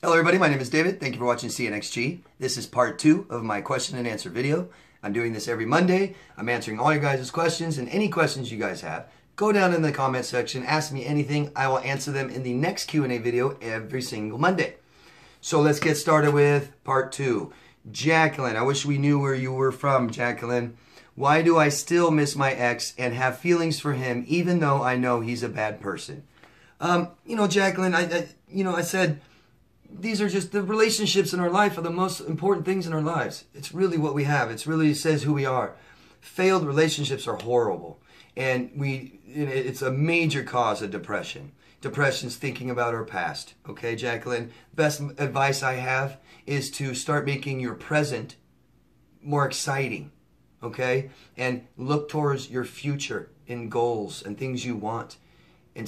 Hello everybody, my name is David. Thank you for watching CNXG. This is part 2 of my question and answer video. I'm doing this every Monday. I'm answering all your guys' questions and any questions you guys have. Go down in the comment section, ask me anything. I will answer them in the next Q&A video every single Monday. So let's get started with part 2. Jacqueline, I wish we knew where you were from, Jacqueline. Why do I still miss my ex and have feelings for him even though I know he's a bad person? Jacqueline, I said, these are just the relationships in our life are the most important things in our lives. It's really what we have. It really says who we are. Failed relationships are horrible. And it's a major cause of depression. Depression's thinking about our past. Okay, Jacqueline? Best advice I have is to start making your present more exciting. Okay? And look towards your future in goals and things you want. And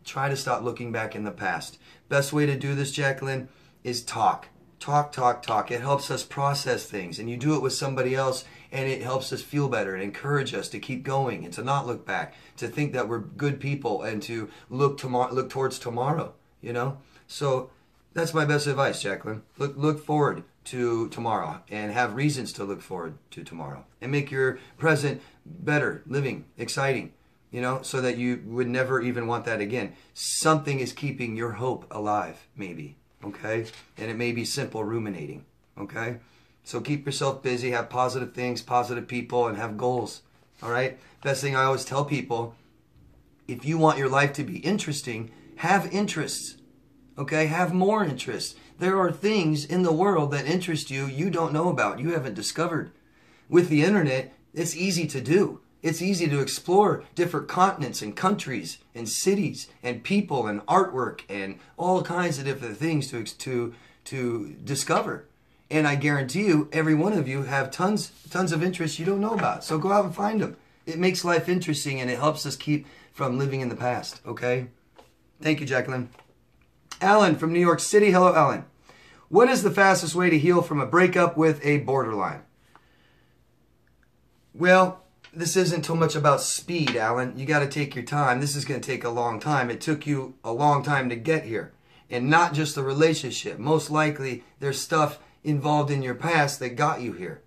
try to stop looking back in the past. Best way to do this, Jacqueline, is talk. Talk. It helps us process things. And you do it with somebody else, and it helps us feel better and encourage us to keep going and to not look back, to think that we're good people and to look towards tomorrow, So that's my best advice, Jacqueline. Look forward to tomorrow and have reasons to look forward to tomorrow. And make your present better, living, exciting. So that you would never even want that again. Something is keeping your hope alive, maybe, okay? And it may be simple ruminating, okay? So keep yourself busy, have positive things, positive people, and have goals, all right? Best thing I always tell people, if you want your life to be interesting, have interests, okay? Have more interests. There are things in the world that interest you don't know about, you haven't discovered. With the internet, it's easy to do. It's easy to explore different continents and countries and cities and people and artwork and all kinds of different things to discover. And I guarantee you, every one of you have tons of interests you don't know about. So go out and find them. It makes life interesting and it helps us keep from living in the past, okay? Thank you, Jacqueline. Alan from New York City. Hello, Alan. What is the fastest way to heal from a breakup with a borderline? Well, this isn't too much about speed, Alan. You got to take your time. This is going to take a long time. It took you a long time to get here. And not just the relationship. Most likely, there's stuff involved in your past that got you here.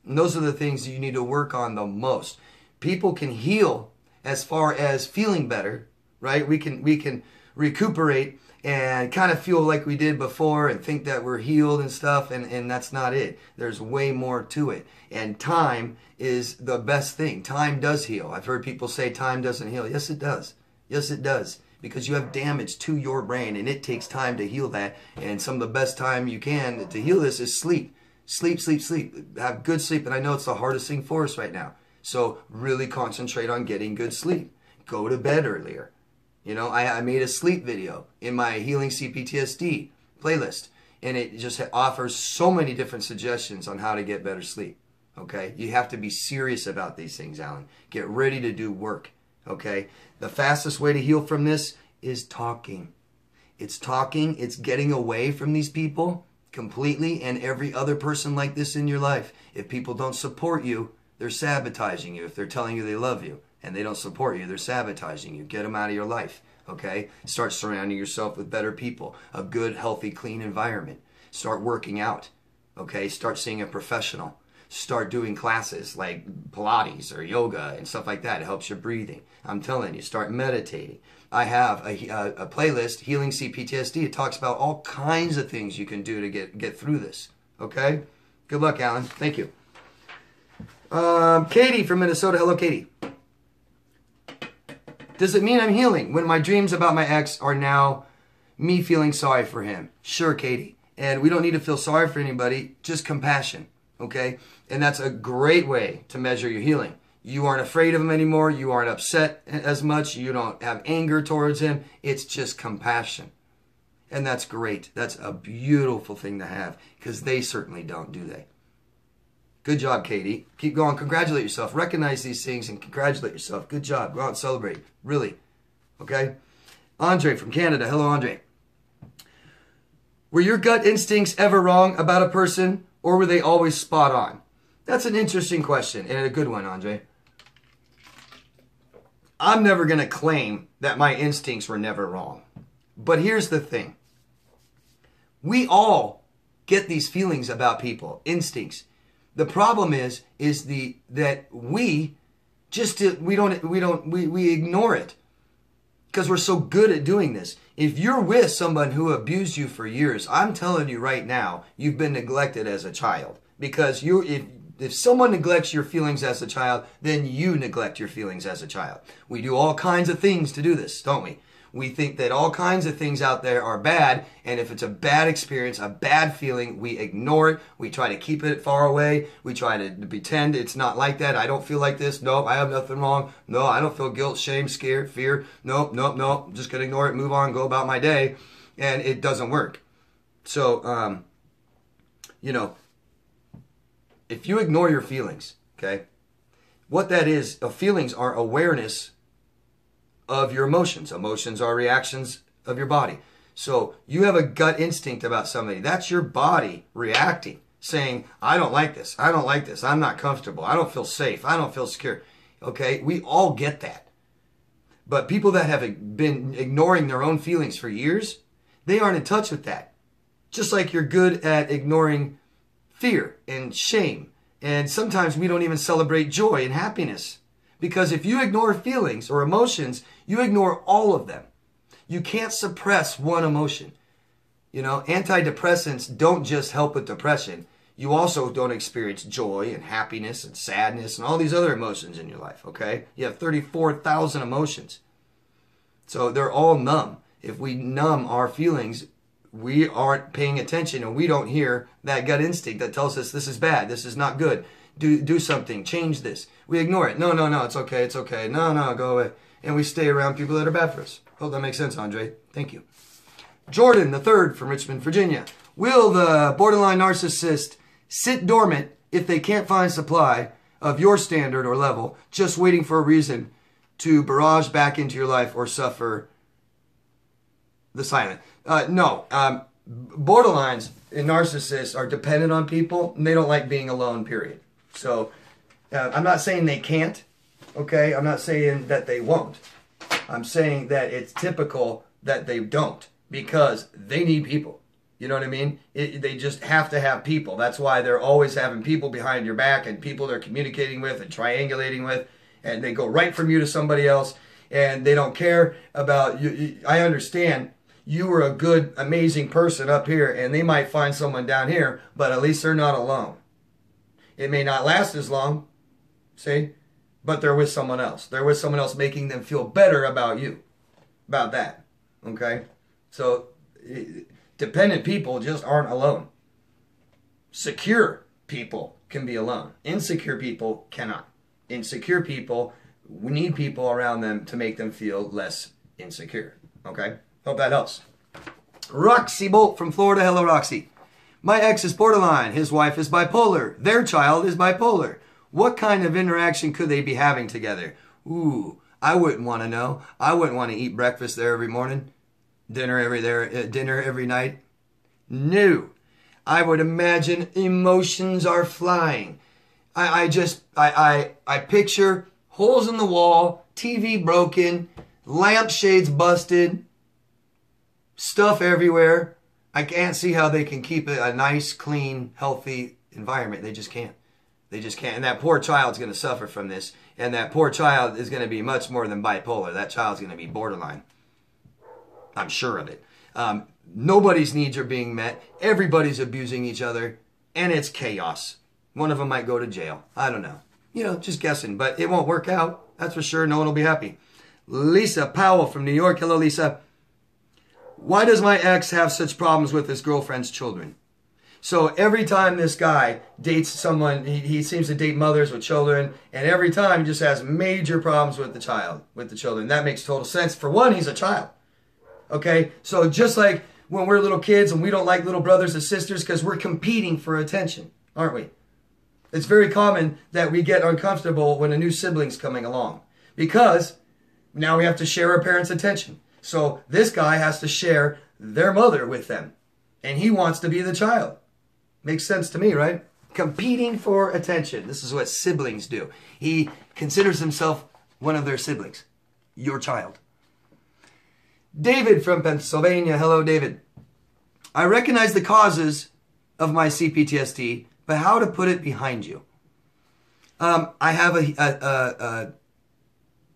And those are the things that you need to work on the most. People can heal as far as feeling better, right? We can recuperate and kind of feel like we did before and think that we're healed and stuff, and that's not it. There's way more to it. And time is the best thing. Time does heal. I've heard people say time doesn't heal. Yes, it does. Yes, it does. Because you have damage to your brain, and it takes time to heal that. And some of the best time you can to heal this is sleep. Sleep. Have good sleep, and I know it's the hardest thing for us right now. So really concentrate on getting good sleep. Go to bed earlier. I made a sleep video in my Healing CPTSD playlist, and it just offers so many different suggestions on how to get better sleep, okay? You have to be serious about these things, Alan. Get ready to do work, okay? The fastest way to heal from this is talking. It's talking. It's getting away from these people completely and every other person like this in your life. If people don't support you, they're sabotaging you. If they're telling you they love you, and they don't support you, they're sabotaging you. Get them out of your life, okay? Start surrounding yourself with better people, a good, healthy, clean environment. Start working out, okay? Start seeing a professional. Start doing classes like Pilates or yoga and stuff like that. It helps your breathing. I'm telling you, start meditating. I have a playlist, Healing CPTSD. It talks about all kinds of things you can do to get through this, okay? Good luck, Alan. Thank you. Katie from Minnesota. Hello, Katie. Does it mean I'm healing when my dreams about my ex are now me feeling sorry for him? Sure, Katie. And we don't need to feel sorry for anybody, just compassion, okay? And that's a great way to measure your healing. You aren't afraid of him anymore. You aren't upset as much. You don't have anger towards him. It's just compassion. And that's great. That's a beautiful thing to have because they certainly don't, do they? Good job, Katie. Keep going. Congratulate yourself. Recognize these things and congratulate yourself. Good job. Go out and celebrate. Really. Okay? Andre from Canada. Hello, Andre. Were your gut instincts ever wrong about a person, or were they always spot on? That's an interesting question and a good one, Andre. I'm never going to claim that my instincts were never wrong. But here's the thing. We all get these feelings about people, instincts. The problem is that we ignore it because we're so good at doing this. If you're with someone who abused you for years, I'm telling you right now, you've been neglected as a child. Because if someone neglects your feelings as a child, then you neglect your feelings as a child. We do all kinds of things to do this, don't we? We think that all kinds of things out there are bad, and if it's a bad experience, a bad feeling, we ignore it. We try to keep it far away. We try to pretend it's not like that. I don't feel like this. No, I have nothing wrong. No, I don't feel guilt, shame, scare, fear. Nope. I'm just going to ignore it, move on, go about my day. And it doesn't work. So, if you ignore your feelings, okay, what that is, feelings are awareness of your emotions. Emotions are reactions of your body. So you have a gut instinct about somebody. That's your body reacting, saying, I don't like this. I don't like this. I'm not comfortable. I don't feel safe. I don't feel secure. Okay, we all get that. But people that have been ignoring their own feelings for years, they aren't in touch with that. Just like you're good at ignoring fear and shame. And sometimes we don't even celebrate joy and happiness. Because if you ignore feelings or emotions, you ignore all of them. You can't suppress one emotion. Antidepressants don't just help with depression. You also don't experience joy and happiness and sadness and all these other emotions in your life, okay? You have 34,000 emotions. So they're all numb. If we numb our feelings, we aren't paying attention and we don't hear that gut instinct that tells us this is bad, this is not good. Do something, change this. We ignore it. No, it's okay. No, go away. And we stay around people that are bad for us. Hope that makes sense, Andre. Thank you. Jordan, the third from Richmond, Virginia. Will the borderline narcissist sit dormant if they can't find supply of your standard or level, just waiting for a reason to barrage back into your life or suffer the silent? No. Borderlines and narcissists are dependent on people, and they don't like being alone, period. So I'm not saying they can't, okay? I'm not saying that they won't. I'm saying that it's typical that they don't because they need people. You know what I mean? They just have to have people. That's why they're always having people behind your back and people they're communicating with and triangulating with, and they go right from you to somebody else, and they don't care about you. I understand you were a good, amazing person up here, and they might find someone down here, but at least they're not alone. It may not last as long, see? But they're with someone else. They're with someone else making them feel better about you. About that. Okay? So, dependent people just aren't alone. Secure people can be alone. Insecure people cannot. Insecure people, we need people around them to make them feel less insecure. Okay? Hope that helps. Roxy Bolt from Florida. Hello, Roxy. My ex is borderline. His wife is bipolar. Their child is bipolar. What kind of interaction could they be having together? Ooh, I wouldn't want to know. I wouldn't want to eat breakfast there every morning, dinner every night. No. I would imagine emotions are flying. I picture holes in the wall, TV broken, lampshades busted, stuff everywhere. I can't see how they can keep it a nice, clean, healthy environment. They just can't. They just can't. And that poor child's going to suffer from this. And that poor child is going to be much more than bipolar. That child's going to be borderline. I'm sure of it. Nobody's needs are being met. Everybody's abusing each other. And it's chaos. One of them might go to jail. I don't know. Just guessing. But it won't work out. That's for sure. No one will be happy. Lisa Powell from New York. Hello, Lisa. Why does my ex have such problems with his girlfriend's children? So every time this guy dates someone, he seems to date mothers with children, and every time he just has major problems with the children. That makes total sense. For one, he's a child. Okay? So just like when we're little kids and we don't like little brothers and sisters because we're competing for attention, aren't we? It's very common that we get uncomfortable when a new sibling's coming along because now we have to share our parents' attention. So this guy has to share their mother with them. And he wants to be the child. Makes sense to me, right? Competing for attention. This is what siblings do. He considers himself one of their siblings. Your child. David from Pennsylvania. Hello, David. I recognize the causes of my CPTSD, but how to put it behind you. I have a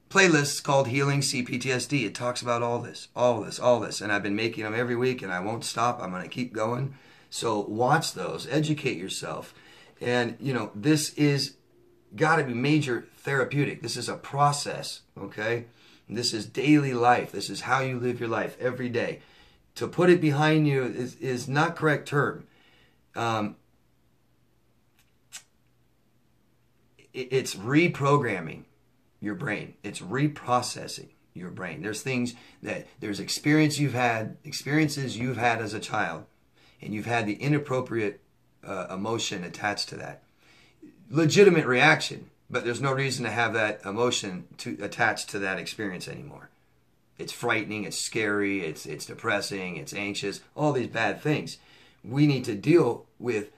playlist called Healing CPTSD. It talks about all this. And I've been making them every week, and I won't stop. I'm going to keep going. So watch those. Educate yourself. And, you know, this is got to be major therapeutic. This is a process, okay? This is daily life. This is how you live your life every day. To put it behind you is not correct term. It's reprogramming your brain. It's reprocessing your brain. There's experiences you've had as a child, and you've had the inappropriate emotion attached to that. Legitimate reaction, but there's no reason to have that emotion attached to that experience anymore. It's frightening, it's scary, it's depressing, it's anxious, all these bad things. We need to deal with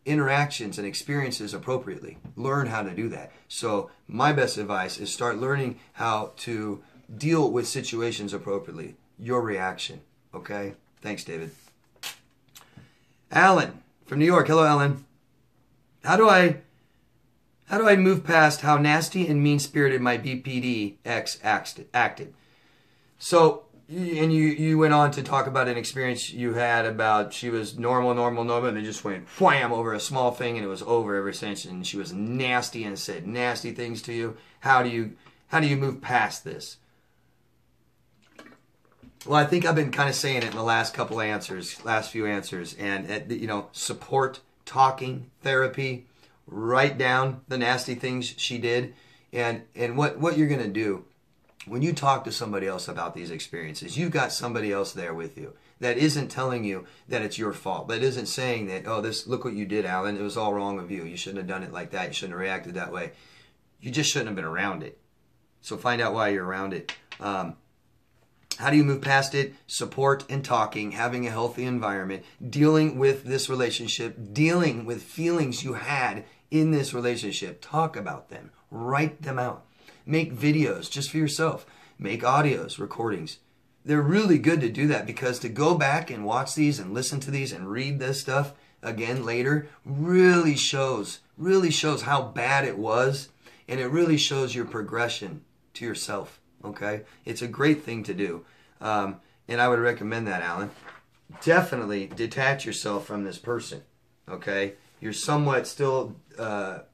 interactions and experiences appropriately. Learn how to do that. So my best advice is start learning how to deal with situations appropriately. Your reaction. Okay? Thanks, David. Alan from New York. Hello, Alan. How do I move past how nasty and mean-spirited my BPD ex acted? So, and you went on to talk about an experience you had about she was normal, and it just went wham over a small thing, and it was over ever since, and she was nasty and said nasty things to you. How do you move past this? Well, I think I've been kind of saying it in the last few answers, and you know, support, talking, therapy, write down the nasty things she did, and what you're going to do when you talk to somebody else about these experiences. You've got somebody else there with you that isn't telling you that it's your fault, that isn't saying that, oh, look what you did, Alan, it was all wrong of you, you shouldn't have done it like that, you shouldn't have reacted that way. You just shouldn't have been around it. So find out why you're around it. How do you move past it? Support and talking, having a healthy environment, dealing with this relationship, dealing with feelings you had in this relationship. Talk about them. Write them out. Make videos just for yourself. Make audios, recordings. They're really good to do that, because to go back and watch these and listen to these and read this stuff again later really shows how bad it was, and it really shows your progression to yourself. Okay? It's a great thing to do. And I would recommend that, Alan. Definitely detach yourself from this person. Okay? You're somewhat still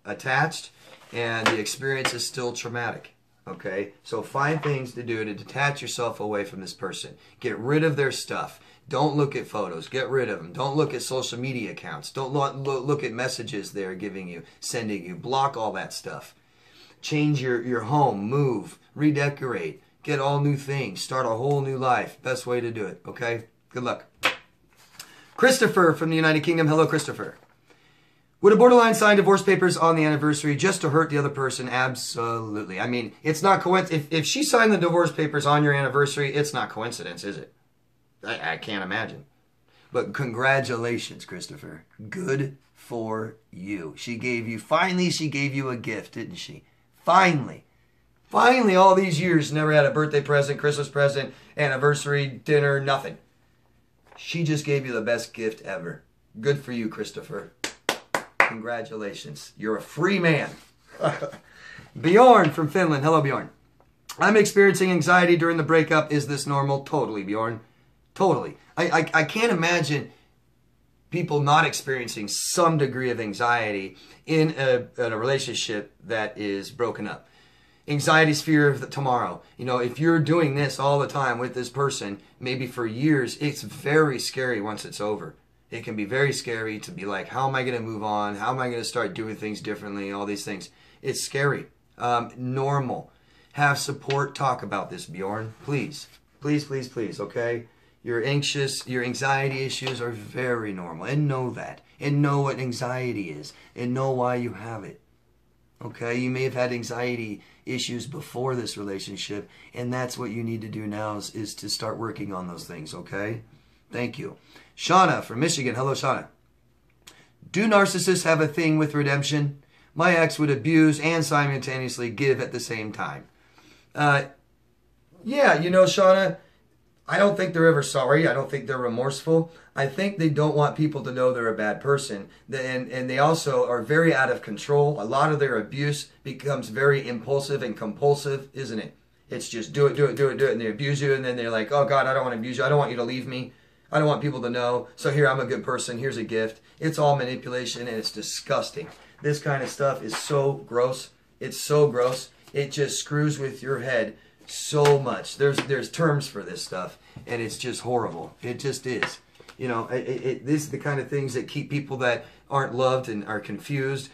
attached, and the experience is still traumatic. Okay? So find things to do to detach yourself away from this person. Get rid of their stuff. Don't look at photos. Get rid of them. Don't look at social media accounts. Don't look at messages they're giving you, sending you. Block all that stuff. Change your home. Move. Redecorate. Get all new things. Start a whole new life. Best way to do it. Okay? Good luck. Christopher from the United Kingdom. Hello, Christopher. Would a borderline sign divorce papers on the anniversary just to hurt the other person? Absolutely. I mean, it's not coincidence. If she signed the divorce papers on your anniversary, it's not coincidence, is it? I can't imagine. But congratulations, Christopher. Good for you. Finally she gave you a gift, didn't she? Finally. Finally, all these years, never had a birthday present, Christmas present, anniversary, dinner, nothing. She just gave you the best gift ever. Good for you, Christopher. Congratulations. You're a free man. Bjorn from Finland. Hello, Bjorn. I'm experiencing anxiety during the breakup. Is this normal? Totally, Bjorn. Totally. I can't imagine people not experiencing some degree of anxiety in a relationship that is broken up. Anxiety is fear of tomorrow. You know, if you're doing this all the time with this person, maybe for years, it's very scary once it's over. It can be very scary to be like, how am I going to move on? How am I going to start doing things differently? All these things. It's scary. Normal. Have support. Talk about this, Bjorn. Please. Please, please, please, okay? You're anxious. Your anxiety issues are very normal. And know that. And know what anxiety is. And know why you have it. Okay? You may have had anxiety issues before this relationship. And that's what you need to do now is to start working on those things, okay? Thank you. Shauna from Michigan. Hello, Shauna. Do narcissists have a thing with redemption? My ex would abuse and simultaneously give at the same time. Yeah, you know, Shauna, I don't think they're ever sorry. I don't think they're remorseful. I think they don't want people to know they're a bad person. And they also are very out of control. A lot of their abuse becomes very impulsive and compulsive, isn't it? It's just do it, do it, do it, do it. And they abuse you. And then they're like, oh God, I don't want to abuse you. I don't want you to leave me. I don't want people to know. So here, I'm a good person. Here's a gift. It's all manipulation and it's disgusting. This kind of stuff is so gross. It's so gross. It just screws with your head so much. There's terms for this stuff, and it's just horrible. It just is. You know, this is the kind of things that keep people that aren't loved and are confused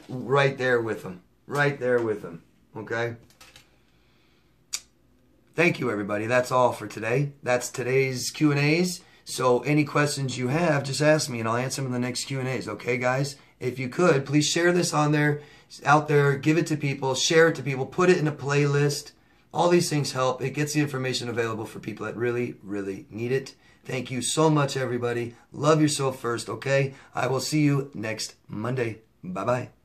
right there with them. Right there with them. Okay? Thank you, everybody. That's all for today. That's today's Q&As. So any questions you have, just ask me, and I'll answer them in the next Q&As. Okay, guys? If you could, please share this on there, out there. Give it to people. Share it to people. Put it in a playlist. All these things help. It gets the information available for people that really, really need it. Thank you so much, everybody. Love yourself first, okay? I will see you next Monday. Bye-bye.